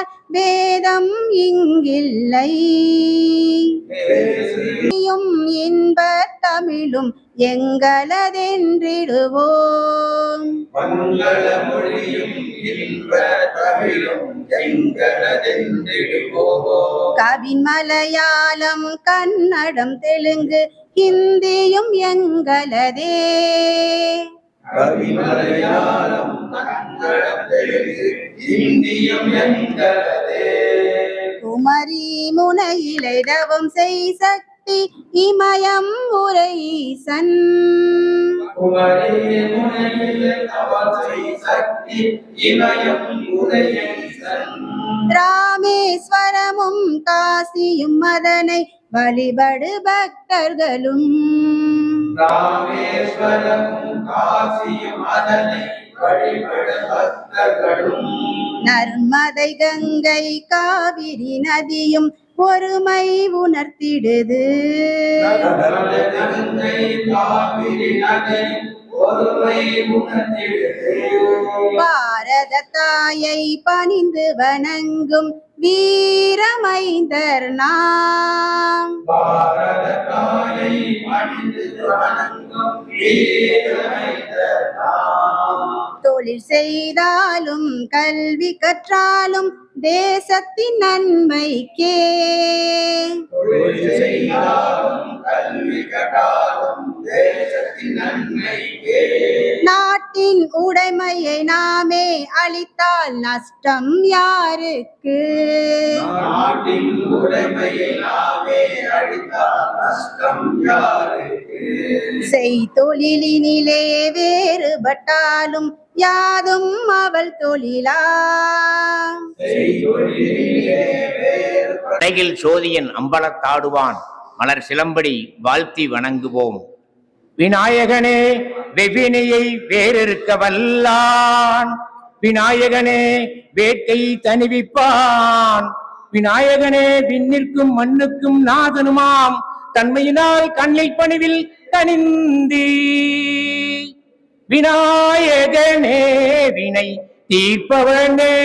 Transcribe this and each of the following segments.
சொன்னால் வேதம் இங்கில்லை. இன்ப தமிழும் எங்களதென்றிடுவோம். மங்கள மொழியும் இன்ப தமிழும் எங்களதென்றிடுவோம். கவின் மலையாளம் கன்னடம் தெலுங்கு ஹிந்தியும் எங்களதே. கவின் மலையாளம் கன்னடம் தெலுங்கு ஹிந்தியும் எங்களதே. குமரி முனையிலை தவம் செய் சக்தி இமயம் உரை ஈசன். குமரி முனையிலை தவம் செய் சக்தி இமயம் உரை ஈசன். ராமேஸ்வரமும் காசியும் அதனை வழிபடு பக்தர்களும். ராமேஸ்வரமும் காசியும் அதனை வழிபடு பக்தர்களும். நர்மதை கங்கை காவிரி நதியும் ஒருமை உணர்த்திடுது. கங்கை காவிரி நதி ஒருமை உணர்த்திடுது. பாரத தாயை பணிந்து வணங்கும் வீரமைந்தர் நாம். பாரத தாயை பணிந்து வணங்கும் வீரமைந்தர் நாம். தொழில் செய்தாலும் கல்வி கற்றாலும் தேசத்தின் நன்மைக்கே. தொழில் செய்தாலும் கல்வி கற்றாலும் தேசத்தின் நன்மைக்கே. நாட்டின் உடைமையை நாமே அளித்தால் நஷ்டம் யாருக்கு? நாட்டின் உடைமையை நாமே அளித்தால் நஷ்டம் யாருக்கு? செய்தொழிலினிலே வேறுபட்டாலும் யாதும் அவள் தொழிலா. உலகில் சோதியன் அம்பலத்தாடுவான் மலர் சிலம்படி வாழ்த்தி வணங்குவோம். விநாயகனே வெவ்வினையை வேறெடுக்க வல்லான். விநாயகனே வேட்கை தணிவிப்பான். விநாயகனே விண்ணிற்கும் மண்ணுக்கும் நாதனுமாம் தன்மையினால் கண்ணில் பணிவில் கனிந்தி. விநாயகனே வினை தீர்ப்பவனே.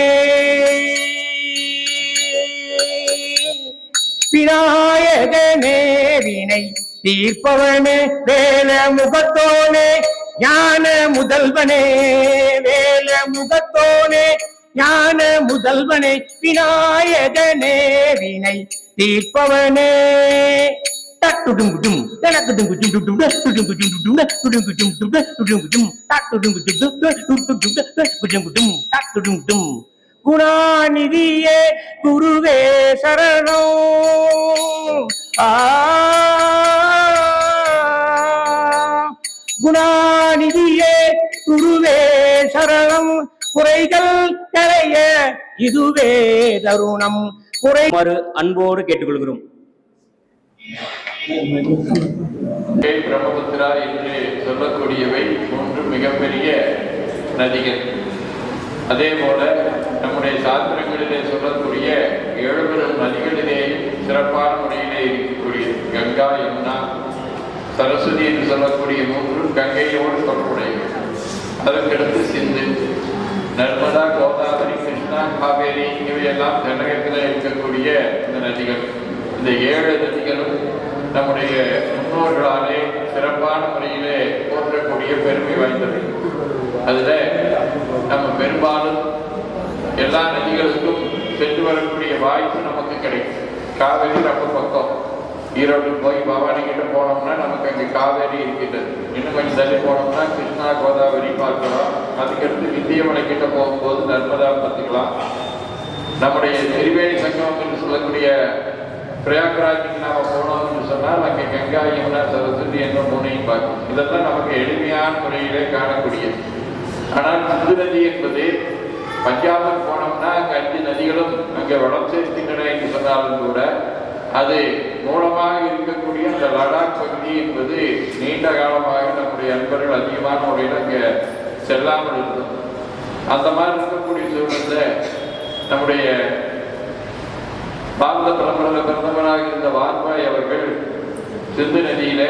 விநாயகனே வினை தீர்ப்பவனே. வேல முகத்தோனே ஞான முதல்வனே. வேல முகத்தோனே ஞான முதல்வனே. விநாயகனே வினை தீர்ப்பவனே. குணாநிதியே குருவே சரணம். குணாநிதியே குருவே சரணம். குறைகள் களைய இதுவே தருணம். குறை அன்போடு கேட்டுக்கொள்கிறோம். பிரம்மபுத்திரா என்று சொல்லக்கூடியவை மூன்று மிகப்பெரிய நதிகள். அதே போல நம்முடைய சாஸ்திரங்களிலே சொல்லக்கூடிய 7 பெரும் நதிகளிலே சிறப்பான முறையிலே இருக்கக்கூடிய கங்கா யமுனா சரஸ்வதி என்று சொல்லக்கூடிய மூன்று கங்கையோடு தொடர்புடையவை. அதற்கடுத்து சிந்து, நர்மதா, கோதாவரி, கிருஷ்ணா, காவேரி இவையெல்லாம் தமிழகத்தில் இருக்கக்கூடிய இந்த நதிகள். இந்த 7 நதிகளும் நம்முடைய முன்னோர்களாலே சிறப்பான முறையிலே போற்றக்கூடிய பெருமை வாய்ந்தவை. அதுல நம்ம பெரும்பாலும் எல்லா நதிகளுக்கும் சென்று வரக்கூடிய வாய்ப்பு நமக்கு கிடைக்கும். காவேரி ரொம்ப பக்கம். ஈரோடு போய் பவானி கிட்ட போனோம்னா நமக்கு அங்கே காவேரி இருக்கின்றது. இன்னும் கொஞ்சம் தள்ளி போனோம்னா கிருஷ்ணா, கோதாவரி பார்க்கலாம். அதுக்கடுத்து விந்தியமலை கிட்ட போகும்போது நர்மதா பார்த்துக்கலாம். நம்முடைய திரிவேணி சங்கமம் என்று சொல்லக்கூடிய பிரயாக்ராஜுக்கு நாம போனோம்னு சொன்னால் அங்கே கங்கா, யமுனா, சரஸ்வதி என்ற 3ஐயும் பார்க்கணும். இதெல்லாம் நமக்கு எளிமையான முறையிலே காணக்கூடியது. ஆனால் சிந்து நதி என்பது பஞ்சாபுக்கு போனோம்னா அங்கே 5 நதிகளும் அங்கே வளம் சேர்க்கின்றன என்று சொன்னாலும் கூட அது மூலமாக இருக்கக்கூடிய அந்த லடாக் பகுதி என்பது நீண்ட காலமாக நம்முடைய நண்பர்கள் அதிகமான முறையில் அங்கே செல்லாமல் இருந்தது. அந்த மாதிரி இருக்கக்கூடிய சூழலில் நம்முடைய பாரத பிரதமராக இருந்த வாஜ்பாய் அவர்கள் சிந்து நதியில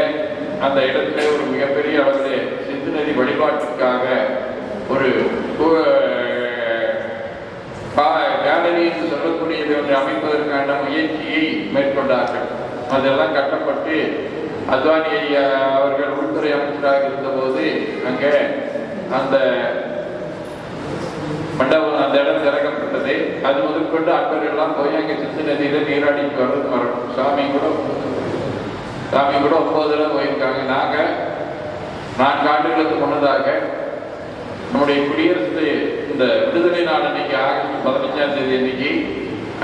அந்த இடத்துல ஒரு மிகப்பெரிய அளவில் சிந்து நதி வழிபாட்டிற்காக ஒரு கேலரி என்று சொல்லக்கூடியவை ஒன்றை அமைப்பதற்கான முயற்சியை மேற்கொண்டார்கள். அதெல்லாம் கட்டப்பட்டு அத்வானி அவர்கள் உள்துறை அமைச்சராக இருந்தபோது அங்கே அந்த மண்டபம் அந்த இடம் திறக்கப்பட்டது. அது முதற்கொண்டு அன்பர்கள்லாம் போய் அங்கே சிந்து நதியில நீராடிட்டு வர்றது வரணும். சாமி கூட 9 தடவை போயிருக்காங்க. 4 ஆண்டுகளுக்கு முன்னதாக நம்முடைய குடியரசு இந்த விடுதலை நாள் அன்னைக்கு ஆகஸ்ட் 15ஆம் தேதி அன்னைக்கு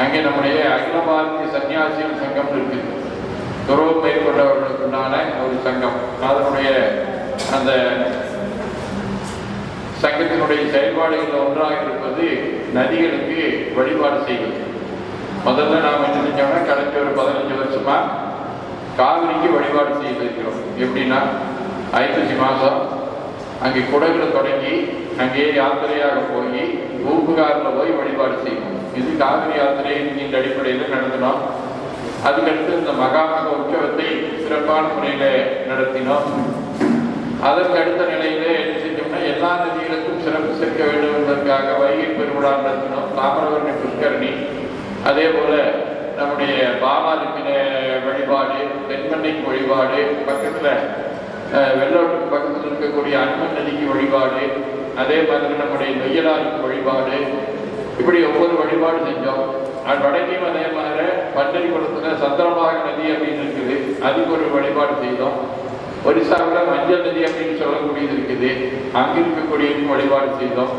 அங்கே நம்முடைய அகில பாரதிய சன்னியாசிகள் சங்கம் இருக்குது. துறவு மேற்கொண்டவர்களுக்குண்டான ஒரு சங்கம். அதனுடைய அந்த சங்கத்தினுடைய செயல்பாடுகள் ஒன்றாக இருப்பது நதிகளுக்கு வழிபாடு செய்வது. முதல்ல நாம் என்ன செஞ்சோம்னா கடந்த ஒரு 15 வருஷமா காவிரிக்கு வழிபாடு செய்திருக்கிறோம். எப்படின்னா ஐப்பசி மாதம் அங்கே குடகுல தொடங்கி அங்கே யாத்திரையாக போய் பூம்புகாரில் போய் வழிபாடு செய்யணும். இது காவிரி யாத்திரை இந்த அடிப்படையில் நடத்தினோம். அதுக்கடுத்து இந்த மகாமக உற்சவத்தை சிறப்பான முறையில் நடத்தினோம். அதற்கு அடுத்த நிலையில என்ன செஞ்சோம்னா எல்லா நதிகளுக்கும் சிறப்பு சேர்க்க வேண்டும் என்பதற்காக வைகை பெருவிழா நடத்தினோம். தாமிரபரணி புஷ்கரணி, அதே போல நம்முடைய பாலாருக்கு வழிபாடு, தென்மண்ணைக்கு வழிபாடு, பக்கத்துல வெள்ளோட்டுக்கு பக்கத்தில் இருக்கக்கூடிய அன்மன் நதிக்கு வழிபாடு, அதே மாதிரி நம்முடைய நொய்யலாருக்கு வழிபாடு, இப்படி ஒவ்வொரு வழிபாடு செஞ்சோம். அது வடக்கையும் அதே மாதிரி பண்டரிபுரத்துல சந்திரபாக நதி அப்படின்னு இருக்குது, அதுக்கு ஒரு வழிபாடு செய்தோம். ஒரிசாவில் மஞ்சள் நதி அப்படின்னு சொல்லக்கூடியது இருக்குது, அங்கே இருக்கக்கூடிய வழிபாடு செய்தோம்.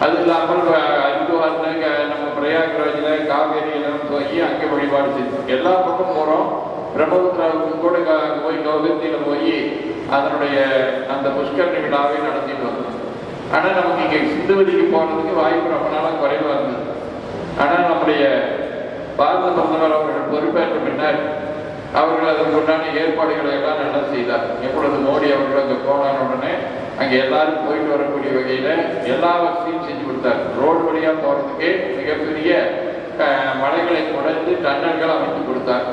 அது இல்லாமல் ஹரித்வாரில் நம்ம பிரயாக்ராஜில் காவேரியிலும் போய் அங்கே வழிபாடு செய்தோம். எல்லா பக்கம் போகிறோம். பிரம்மபுத்திராவுக்கு கூட போய் கௌகத்தியில் போய் அதனுடைய அந்த புஷ்கரணி விழாவை நடத்திட்டு வந்தோம். ஆனால் நமக்கு இங்கே சிந்துவெளிக்கு போகிறதுக்கு வாய்ப்பு ரொம்ப நாளாக குறைவாக இருந்தது. ஆனால் நம்முடைய பாரத பிரதமர் அவர்கள் பொறுப்பேற்ற பின்னர் அவர்கள் அதற்கு உண்டான ஏற்பாடுகளை எல்லாம் நல்லா செய்தார். எப்பொழுது மோடி அவர்கள் அங்கே போன உடனே அங்கே எல்லாரும் போயிட்டு வரக்கூடிய வகையில் எல்லா வசதியும் செஞ்சு கொடுத்தார். ரோடு வழியாக போகிறதுக்கு மிகப்பெரிய மலைகளை குறைந்து டன்னல்கள் அமைத்து கொடுத்தார்.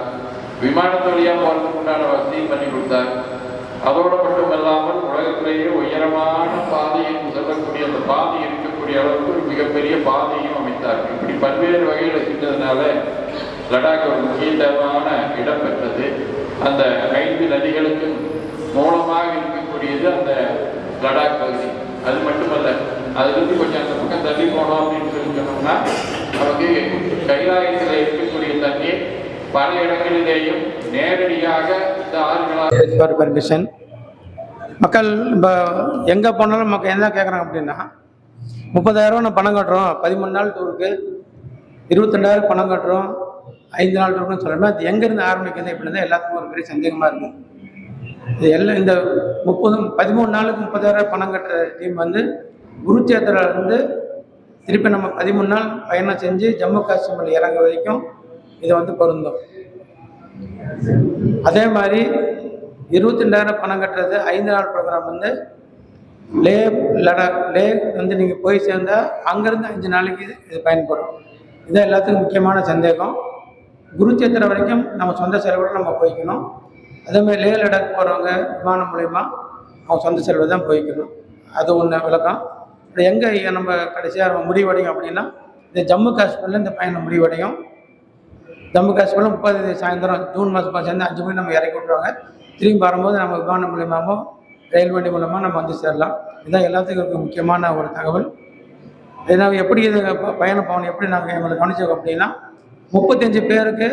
விமானத்து வழியாக போகிறதுக்கு உண்டான வசதியும் பண்ணி கொடுத்தார். அதோடு மட்டுமல்லாமல் உலகத்திலேயே உயரமான பாதை என்று சொல்லக்கூடிய அந்த பாதை இருக்கக்கூடிய அளவுக்கு ஒரு மிகப்பெரிய பாதையும் அமைத்தார். இப்படி பல்வேறு வகையில் செஞ்சதுனால லடாக் ஒரு முக்கியத்துவமான இடம் பெற்றது. அந்த 5 நதிகளுக்கு மூலமாக இருக்கக்கூடியது அந்த லடாக் பகுதி. அது மட்டுமல்ல, அதிலிருந்து கொஞ்சம் அந்த பக்கம் தள்ளி போனோம் அப்படின்னு சொல்லி சொன்னோம்னா நமக்கு கைலாயத்தில் இருக்கக்கூடிய தண்ணீர் பல இடங்களிலேயும் நேரடியாக இந்த ஆறுகளாக பெர்மிஷன். மக்கள் இப்போ எங்கே போனாலும் மக்கள் என்ன கேட்குறாங்க அப்படின்னா 30,000 நம்ம பணம் கட்டுறோம், 13 நாள் டூருக்கு 22,000 பணம் கட்டுறோம், 5 நாள் டூருக்குன்னு சொல்லணும். அது எங்கேருந்து ஆரம்பிக்கிறது இப்படி தான் எல்லாத்துக்கும் ஒரு பெரிய சந்தேகமாக இருக்குது. இது எல்லாம் இந்த 13 நாளுக்கு 30,000 பணம் கட்டுற டீம் வந்து குருச்சேத்திரிலேருந்து திருப்பி நம்ம 13 நாள் பயணம் செஞ்சு ஜம்மு காஷ்மீர் இறங்க வரைக்கும் இதை வந்து பொருந்தும். அதே மாதிரி 22,000 பணம் கட்டுறது 5 நாள் ப்ரோக்ராம் வந்து லே லடாக் லே வந்து நீங்கள் போய் சேர்ந்தால் அங்கேருந்து 5 நாளைக்கு இது பயன்படும். இதுதான் எல்லாத்துக்கும் முக்கியமான சந்தேகம். குருச்சேத்திரம் வரைக்கும் நம்ம சொந்த செலவோடு நம்ம போய்க்கணும். அதேமாதிரி லே லடாக் போகிறவங்க விமானம் மூலயமா அவங்க சொந்த செலவு தான் போய்க்கணும். அது ஒன்று விளக்கம். இப்போ எங்கே நம்ம கடைசியாக நம்ம முடிவடையும் அப்படின்னா இந்த ஜம்மு காஷ்மீரில் இந்த பயணம் முடிவடையும். ஜம்மு காஷ்மீரில் 30 சாயந்தரம் ஜூன் மாதம் சேர்ந்து 5 மணி நம்ம இறக்கி விட்ருவாங்க. திரும்பி வரும்போது நம்ம விமானம் மூலியமாகவும் ரயில் வண்டி மூலமாக நம்ம வந்து சேரலாம். இதுதான் எல்லாத்துக்கும் இருக்க முக்கியமான ஒரு தகவல். ஏன்னா எப்படி இது பயணம் போகணும், எப்படி நாங்கள் எங்களை கவனிச்சோம் அப்படின்னா 35 பேருக்கு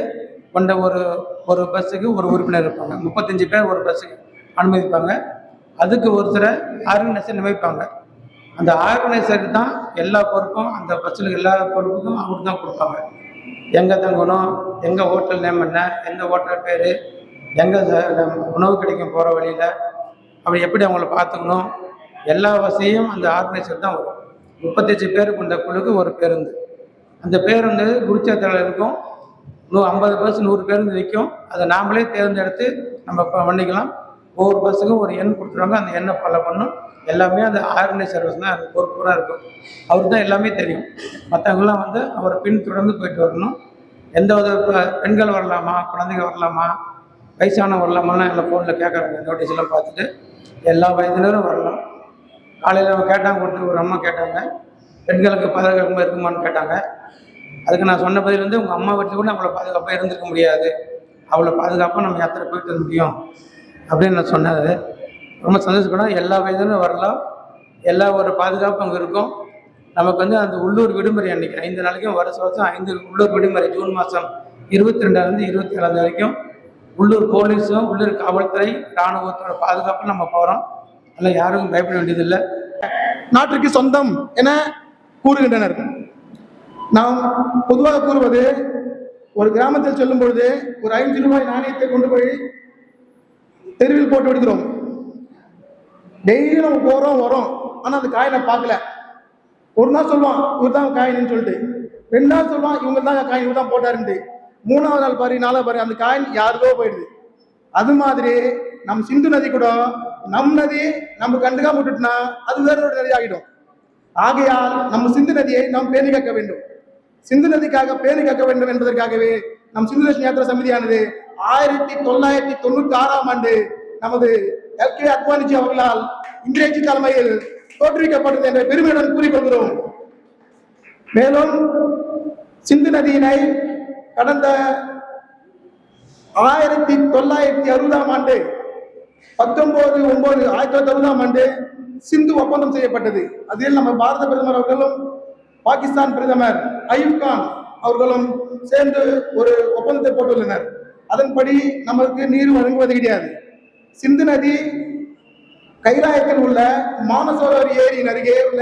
கொண்ட ஒரு பஸ்ஸுக்கு ஒரு உறுப்பினர் இருப்பாங்க. 35 பேர் ஒரு பஸ்ஸுக்கு அனுமதிப்பாங்க. அதுக்கு ஒருத்தரை ஆர்கனைசர் நியமிப்பாங்க. அந்த ஆர்கனைசருக்கு தான் எல்லா பொறுப்பும், அந்த பஸ்ஸில் எல்லா பொறுப்புக்கும் அவருக்கு தான் கொடுப்பாங்க. எங்கே தங்கணும், எங்கே ஹோட்டல் நேம் என்ன, எந்த ஹோட்டல் பேர், எங்கே உணவு கிடைக்கும் போகிற வழியில், அப்படி எப்படி அவங்கள பார்த்துக்கணும், எல்லா வசதியும் அந்த ஆர்கனைசர் தான் வரும். 35 பேர் கொண்ட குழுக்கு ஒரு பேருந்து. அந்த பேருந்து குருச்சேத்திரில் இருக்கும். 50 பஸ் 100 பேருந்து நிற்கும். அதை நாமளே தேர்ந்தெடுத்து நம்ம பண்ணிக்கலாம். ஒவ்வொரு பஸ்ஸுக்கும் ஒரு எண் கொடுத்துருவாங்க. அந்த எண்ணை ஃபாலோ பண்ணும். எல்லாமே அந்த ஆர்கனைசர் தான் அது பொறுப்பாக இருக்கும். அவருக்கு தான் எல்லாமே தெரியும். மற்றவங்களாம் வந்து அவரை பின்தொடர்ந்து போயிட்டு வரணும். எந்த வித பெண்கள் வரலாமா, குழந்தைங்க வரலாமா, வயசானவங்க வரலாமாலாம் எல்லாம் ஃபோனில் கேட்குறாங்க. நோட்டீஸ்லாம் பார்த்துட்டு எல்லா வயதினரும் வரலாம். காலையில் கேட்டாங்க, கொடுத்து ஒரு அம்மா கேட்டாங்க, பெண்களுக்கு பதவிகள் இருக்குமான்னு கேட்டாங்க. அதுக்கு நான் சொன்ன பதில் வந்து உங்கள் அம்மா வீட்டில் கூட நம்மளை பாதுகாப்பாக இருந்திருக்க முடியாது, அவ்வளோ பாதுகாப்பாக நம்ம யாத்திரை போயிட்டு வர முடியும் அப்படின்னு நான் சொன்னது. ரொம்ப சந்தோஷப்படும். எல்லா வயதிலும் வரலாம், எல்லா ஒரு பாதுகாப்பு அங்கே இருக்கும். நமக்கு வந்து அந்த உள்ளூர் விடுமுறை அன்றைக்கி 5 நாளைக்கும் வருஷம் 5 உள்ளூர் விடுமுறை. ஜூன் மாதம் 22 27 வரைக்கும் உள்ளூர் போலீஸும் உள்ளூர் காவல்துறை இராணுவத்தோட பாதுகாப்பு நம்ம போகிறோம். அதில் யாருக்கும் பயப்பட வேண்டியதில்லை. நாட்டிற்கு சொந்தம் என கூறுகின்றனர். நாம் பொதுவாக கூறுவது, ஒரு கிராமத்தில் செல்லும் பொழுது ஒரு 5 ரூபாய் நாணயத்தை கொண்டு போய் தெருவில் போட்டு விடுகிறோம். டெய்லி நம்ம போறோம் வரோம், ஆனா அந்த காயினை பார்க்கல. ஒரு நாள் சொல்லுவான் இவர் தான் காயின்னு சொல்லிட்டு, 2 நாள் சொல்லுவான் இவங்க தான் காயின் இவர் தான் போட்டாருன்ட்டு, 3வது நாள் பாரு 4வது பாரு அந்த காயின் யாருக்கோ போயிடுது. அது மாதிரி நம் சிந்து நதி கூட நம் நதி நம்ம கண்டுக்காம விட்டுட்டுனா அது வேறொரு நதி ஆகிடும். ஆகையால் நம்ம சிந்து நதியை நாம் பேணி காக்க வேண்டும். சிந்து நதிக்காக பேணி காக்க வேண்டும் என்பதற்காகவே நம் சிந்து தர்ஷன் யாத்திரா சமிதியானது 1996 நமது LK அத்வானிஜி அவர்களால் இந்திரேஜி தலைமையில் தோற்றுவிக்கப்பட்டது என்ற பெருமையுடன் கூறிக்கொள்கிறோம். மேலும் சிந்து நதியினை கடந்த 1960 1960 சிந்து ஒப்பந்தம் செய்யப்பட்டது. அதில் நம்ம பாரத பிரதமர் அவர்களும் பாகிஸ்தான் பிரதமர் அயூப் கான் அவர்களும் சேர்ந்து ஒரு ஒப்பந்தத்தை போட்டுள்ளனர். அதன்படி நமக்கு நீர் வழங்குவது கிடையாது. சிந்து நதி கைலாயத்தில் உள்ள மானசரோவர் ஏரியின் அருகே உள்ள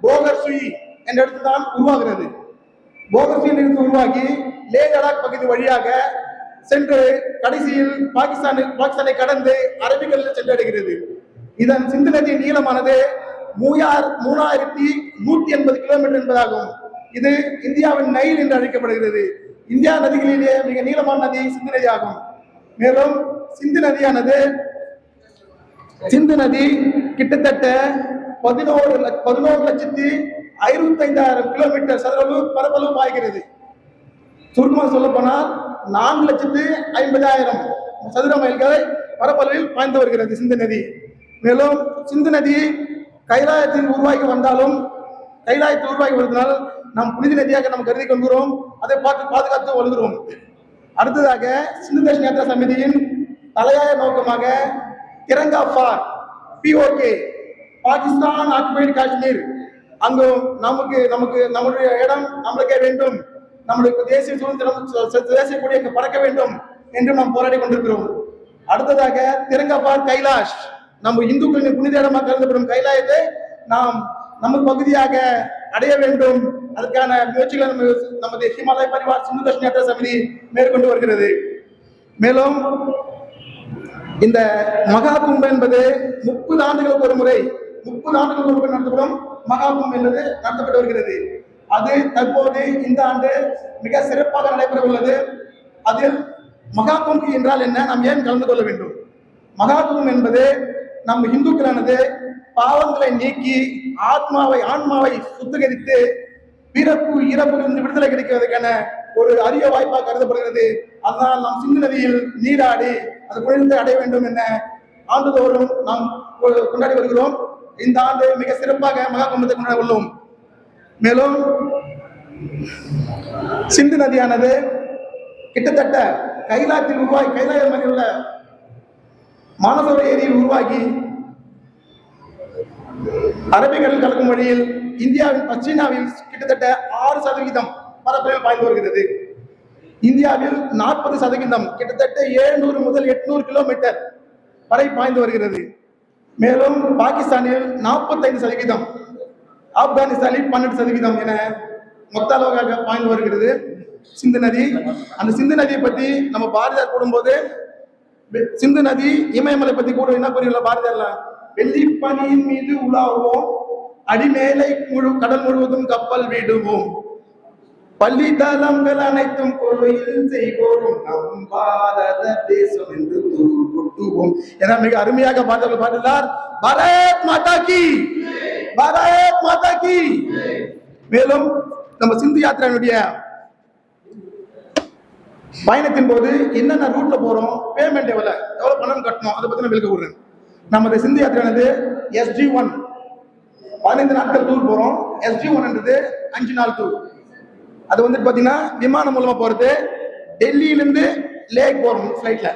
போகர்சுயி என்ற இடத்தில் தான் உருவாகிறது. போகர்சுயிலிருந்து உருவாகி லே லடாக் பகுதி வழியாக சென்று கடைசியில் பாகிஸ்தானை கடந்து அரபிக்கடலில் சென்றடைகிறது. இதன் சிந்து நதியின் நீளமானது 3180 கிலோமீட்டர் என்பதாகும். இது இந்தியாவின் நைல் என்று அழைக்கப்படுகிறது. இந்தியா நதிகளிலேயே மிக நீளமான நதி சிந்து நதி ஆகும். மேலும் சிந்து நதி கிட்டத்தட்ட 11,65,000 கிலோமீட்டர் பரப்பளவு பாய்கிறது. சுருக்கமாக சொல்ல போனால் 4,50,000 சதுர மைல்கள் பரப்பளவில் பாய்ந்து வருகிறது சிந்து நதி. மேலும் சிந்து நதி கைலாயத்தில் உருவாகி வருவதனால் நாம் புனித நதியாக நாம் கருதி கொள்கிறோம். அதை பாதுகாத்து வருகிறோம். அடுத்ததாக சிந்து தர்ஷன் யாத்திரா சமிதியின் தலையாய நோக்கமாக Tiranga for POK, Pakistan occupied Kashmir, அங்கு நம்முடைய இடம் நம்மளுக்கே வேண்டும், நம்முடைய தேசிய சுதந்திரம் தேசிய கொடி அங்கு பறக்க வேண்டும் என்று நாம் போராடி கொண்டிருக்கிறோம். அடுத்ததாக திரங்கா ஃபார் கைலாஷ், நம்ம இந்துக்களின் புனித இடமாக கருதப்படும் கைலாயத்தை நாம் நம்ம பகுதியாக அடைய வேண்டும். அதற்கான முயற்சிகளை நமது ஹிமாலய பரிவார் சிந்து தர்ஷன் யாத்திரா சமிதி மேற்கொண்டு வருகிறது. மேலும் இந்த மகா கும்ப என்பது 30 ஆண்டுகளுக்கு ஒரு முறை நடத்தப்படும் மகா கும்பம் என்பது நடத்தப்பட்டு வருகிறது. அது தற்போது இந்த ஆண்டு மிக சிறப்பாக நடைபெற உள்ளது. அதில் மகா கும்பம் என்றால் என்ன, நாம் ஏன் கலந்து கொள்ள வேண்டும்? மகா கும்பம் என்பது நம் இந்துக்களானது பாவங்களை நீக்கி ஆன்மாவை சுத்திகரித்து பிறப்பு இறப்பிலிருந்து விடுதலை கிடைக்கிறதுக்கான ஒரு அரிய வாய்ப்பாக கருதப்படுகிறது. அதனால் நாம் சிந்து நதியில் நீராடி அது புனிதத்தை அடைய வேண்டும் என ஆண்டுதோறும் நாம் கொண்டாடி வருகிறோம். இந்த ஆண்டு மிக சிறப்பாக மகா கும்பத்தை கொண்டாட உள்ளோம். மேலும் சிந்து நதியானது கிட்டத்தட்ட கைலாயத்தில் உள்ள மானசரோவர் ஏரியில் உருவாகி அரபிக்கடல் கலக்கும் வழியில் இந்தியாவின் சீனாவில் கிட்டத்தட்ட 6% பரப்பளவில் பாய்ந்து வருகிறது. இந்தியாவில் 40% கிட்டத்தட்ட 700 முதல் 800 கிலோமீட்டர் வரை பாய்ந்து வருகிறது. மேலும் பாகிஸ்தானில் 45%, ஆப்கானிஸ்தானில் 12% என மொத்த அளவாக பாய்ந்து வருகிறது சிந்து நதி. அந்த சிந்து நதியை பற்றி நம்ம பாரதியார் கூடும்போது சிந்து நதி இமயமலை பற்றி கூட என்ன கூறியுள்ள பாரதியார்ல, வெள்ளி பனியின் மீது உலாவோம், அடிமேலை கடல் முழுவதும் கப்பல் விடுவோம், பள்ளி தளங்கள் அனைத்தும் கோயில் செய்வோம், நம் பாரத தேசம் என்று கொட்டுவோம் என மிக அருமையாக பாடுகிறார். பாரத் மாதா கி, பாரத் மாதா கி. மேலும் நம்ம சிந்து யாத்திரையினுடைய பயணத்தின் போது என்னென்ன ரூட்ல போறோம், பேமெண்ட் எவ்வளவு பணம் கட்டணும், அதை பத்தி நான் விளக்க விடுறேன். நமது சிந்து யாத்திரையானது SG1 15 நாட்கள் டூர் போறோம். SG1 என்றது 5 நாள் டூர். அது வந்து பாத்தீங்கன்னா விமானம் மூலமா போறது, டெல்லியிலிருந்து லேக் போறோம் ஃபிளைட்ல.